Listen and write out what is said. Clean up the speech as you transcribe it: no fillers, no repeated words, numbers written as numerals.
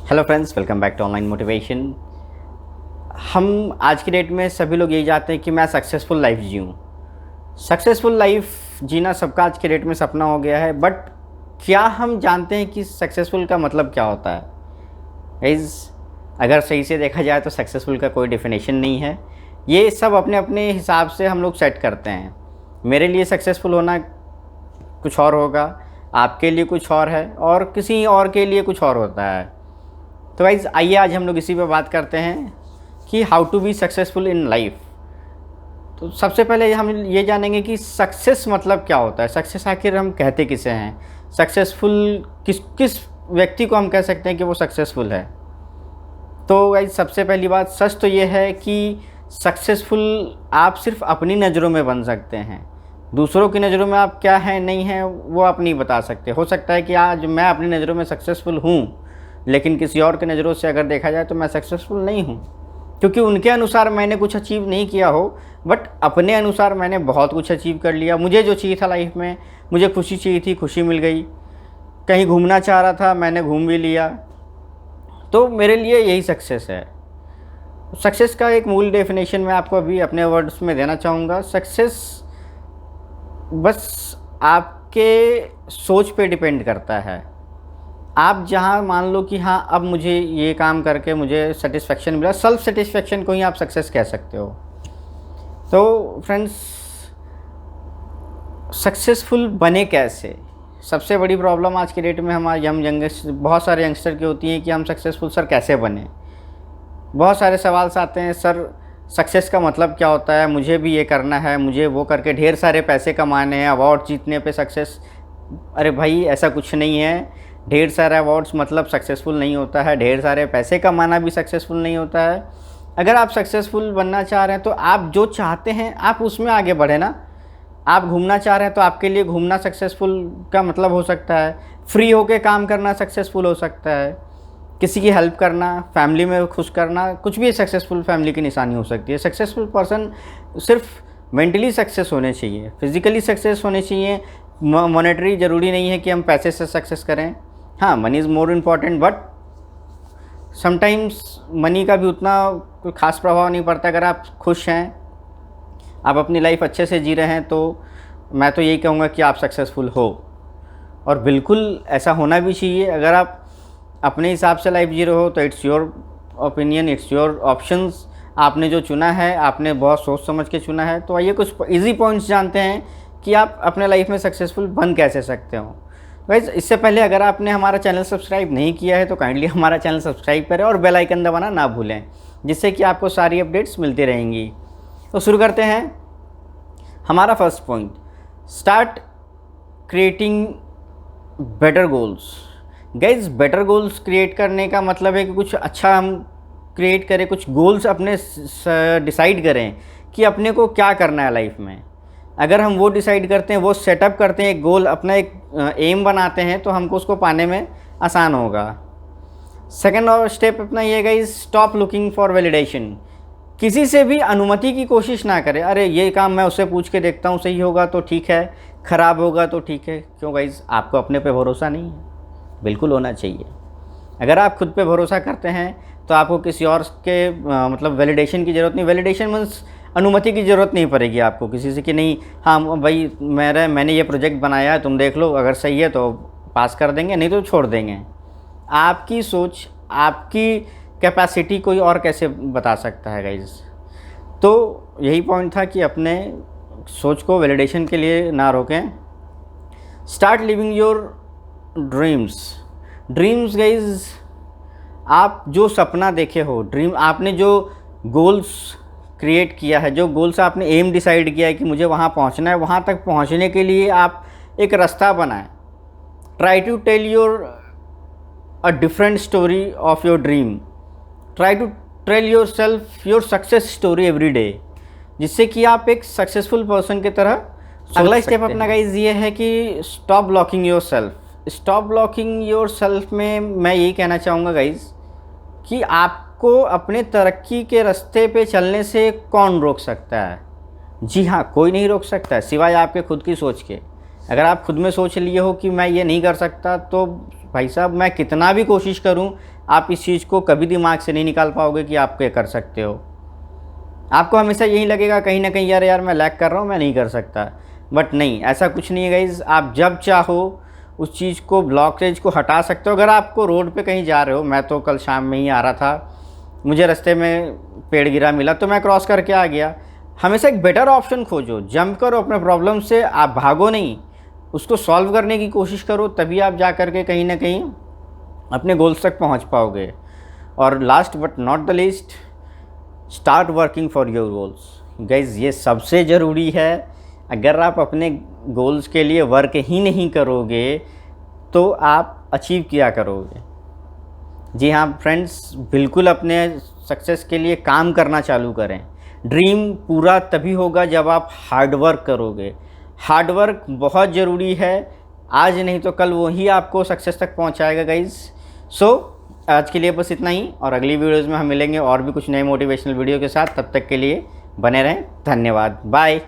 Hello friends, welcome back to online motivation. हम आज की डेट में सभी लोग यही चाहते हैं कि मैं सक्सेसफुल लाइफ जीऊँ। सक्सेसफुल लाइफ जीना सबका आज के डेट में सपना हो गया है, बट क्या हम जानते हैं कि सक्सेसफुल का मतलब क्या होता है? गाइस, अगर सही से देखा जाए तो सक्सेसफुल का कोई डेफिनेशन नहीं है। ये सब अपने अपने हिसाब से हम लोग सेट करते हैं। मेरे लिए सक्सेसफुल होना कुछ और होगा, आपके लिए कुछ और है, और किसी और के लिए कुछ और होता है। तो गाइज़, आइए आज हम लोग इसी पे बात करते हैं कि how to be successful in life. तो सबसे पहले हम ये जानेंगे कि सक्सेस मतलब क्या होता है। सक्सेस आखिर हम कहते किसे हैं? सक्सेसफुल किस व्यक्ति को हम कह सकते हैं कि वो सक्सेसफुल है? तो गाइज़, सबसे पहली बात सच तो ये है कि सक्सेसफुल आप सिर्फ अपनी नज़रों में बन सकते हैं। दूसरों की नज़रों में आप क्या हैं नहीं हैं वो आप नहीं बता सकते। हो सकता है कि आज मैं अपनी नज़रों में सक्सेसफुल हूँ, लेकिन किसी और के नज़रों से अगर देखा जाए तो मैं सक्सेसफुल नहीं हूँ, क्योंकि उनके अनुसार मैंने कुछ अचीव नहीं किया हो, बट अपने अनुसार मैंने बहुत कुछ अचीव कर लिया। मुझे जो चाहिए था लाइफ में, मुझे खुशी चाहिए थी, खुशी मिल गई। कहीं घूमना चाह रहा था, मैंने घूम भी लिया। तो मेरे लिए यही सक्सेस है। सक्सेस का एक मूल डेफिनेशन मैं आपको अभी अपने वर्ड्स में देना चाहूँगा। सक्सेस बस आपके सोच पे डिपेंड करता है। आप जहाँ मान लो कि हाँ, अब मुझे ये काम करके मुझे सेटिस्फेक्शन मिला, सेल्फ सेटिस्फेक्शन को ही आप सक्सेस कह सकते हो। तो फ्रेंड्स, सक्सेसफुल बने कैसे? सबसे बड़ी प्रॉब्लम आज की डेट में हमारे बहुत सारे यंगस्टर की होती है कि हम सक्सेसफुल सर कैसे बने। बहुत सारे सवाल आते हैं, सर सक्सेस का मतलब क्या होता है, मुझे भी ये करना है, मुझे वो करके ढेर सारे पैसे कमाने हैं, अवार्ड जीतने पे सक्सेस। अरे भाई, ऐसा कुछ नहीं है। ढेर सारे अवार्ड्स मतलब सक्सेसफुल नहीं होता है, ढेर सारे पैसे कमाना भी सक्सेसफुल नहीं होता है। अगर आप सक्सेसफुल बनना चाह रहे हैं तो आप जो चाहते हैं आप उसमें आगे बढ़े ना। आप घूमना चाह रहे हैं तो आपके लिए घूमना सक्सेसफुल का मतलब हो सकता है। फ्री होके काम करना सक्सेसफुल हो सकता है। किसी की हेल्प करना, फैमिली में खुश करना, कुछ भी सक्सेसफुल फैमिली की निशानी हो सकती है। सक्सेसफुल पर्सन सिर्फ मेंटली सक्सेस होने चाहिए, फिज़िकली सक्सेस होने चाहिए। मॉनेटरी ज़रूरी नहीं है कि हम पैसे से सक्सेस करें। हाँ, money is more important, but sometimes money का भी उतना कोई ख़ास प्रभाव नहीं पड़ता। अगर आप खुश हैं, आप अपनी लाइफ अच्छे से जी रहे हैं, तो मैं तो यही कहूँगा कि आप सक्सेसफुल हो। और बिल्कुल ऐसा होना भी चाहिए। अगर आप अपने हिसाब से लाइफ जी रहे हो तो it's your opinion, it's your options. आपने जो चुना है, आपने बहुत सोच समझ के चुना है। तो आइए कुछ इजी पॉइंट्स जानते हैं कि आप अपने लाइफ में सक्सेसफुल बन कैसे सकते हो। गाइस, इससे पहले अगर आपने हमारा चैनल सब्सक्राइब नहीं किया है तो काइंडली हमारा चैनल सब्सक्राइब करें और बेल आइकन दबाना ना भूलें, जिससे कि आपको सारी अपडेट्स मिलती रहेंगी। तो शुरू करते हैं। हमारा first point, start creating better goals. Guys, better goals create करने का मतलब है कि कुछ अच्छा हम क्रिएट करें, कुछ गोल्स अपने डिसाइड करें कि अपने को क्या करना है लाइफ में। अगर हम वो डिसाइड करते हैं, वो सेटअप करते हैं, एक गोल अपना एक एम बनाते हैं, तो हमको उसको पाने में आसान होगा। सेकंड और स्टेप अपना ये guys, stop looking for validation. किसी से भी अनुमति की कोशिश ना करें। अरे ये काम मैं उससे पूछ के देखता हूँ, सही होगा तो ठीक है, ख़राब होगा तो ठीक है। क्यों गाइस? आपको अपने पे भरोसा नहीं है? बिल्कुल होना चाहिए। अगर आप खुद पे भरोसा करते हैं तो आपको किसी और के मतलब वैलिडेशन की ज़रूरत नहीं। वैलिडेशन मीन्स अनुमति की ज़रूरत नहीं पड़ेगी आपको किसी से कि नहीं, हाँ भाई मैंने ये प्रोजेक्ट बनाया है, तुम देख लो, अगर सही है तो पास कर देंगे, नहीं तो छोड़ देंगे। आपकी सोच, आपकी कैपेसिटी कोई और कैसे बता सकता है गाइज? तो यही पॉइंट था कि अपने सोच को वैलिडेशन के लिए ना रोकें। Start living your dreams guys, आप जो सपना देखे हो, ड्रीम, आपने जो गोल्स क्रिएट किया है, जो गोल्स आपने एम डिसाइड किया है कि मुझे वहाँ पहुँचना है, वहाँ तक पहुँचने के लिए आप एक रास्ता बनाएं। Try to tell your a different story of your dream. Try to tell yourself your success story every day, जिससे कि आप एक सक्सेसफुल पर्सन की तरह। अगला स्टेप अपना गाइज ये है कि stop blocking your self. Stop blocking your self में मैं यही कहना चाहूँगा गाइज कि आपको अपने तरक्की के रास्ते पे चलने से कौन रोक सकता है? जी हाँ, कोई नहीं रोक सकता है सिवाय आपके खुद की सोच के। अगर आप खुद में सोच लिए हो कि मैं ये नहीं कर सकता, तो भाई साहब मैं कितना भी कोशिश करूं, आप इस चीज़ को कभी दिमाग से नहीं निकाल पाओगे कि आप ये कर सकते हो। आपको हमेशा यही लगेगा कहीं ना कहीं, यार मैं लैग कर रहा हूँ, मैं नहीं कर सकता। बट नहीं, ऐसा कुछ नहीं है गाइज़। आप जब चाहो उस चीज़ को, ब्लॉकेज को हटा सकते हो। अगर आपको रोड पे कहीं जा रहे हो, मैं तो कल शाम में ही आ रहा था, मुझे रास्ते में पेड़ गिरा मिला तो मैं क्रॉस करके आ गया। हमेशा एक बेटर ऑप्शन खोजो, जंप करो अपने प्रॉब्लम से, आप भागो नहीं, उसको सॉल्व करने की कोशिश करो, तभी आप जा कर के कहीं ना कहीं अपने गोल्स तक पहुंच पाओगे। और last but not the least, start working for your goals. Guys ये सबसे ज़रूरी है। अगर आप अपने गोल्स के लिए वर्क ही नहीं करोगे तो आप अचीव क्या करोगे। जी हाँ फ्रेंड्स, बिल्कुल अपने सक्सेस के लिए काम करना चालू करें। ड्रीम पूरा तभी होगा जब आप हार्ड वर्क करोगे। हार्ड वर्क बहुत ज़रूरी है, आज नहीं तो कल वही आपको सक्सेस तक पहुंचाएगा गाइज। सो आज के लिए बस इतना ही, और अगली वीडियोज़ में हम मिलेंगे और भी कुछ नए मोटिवेशनल वीडियो के साथ। तब तक के लिए बने रहें। धन्यवाद, बाय।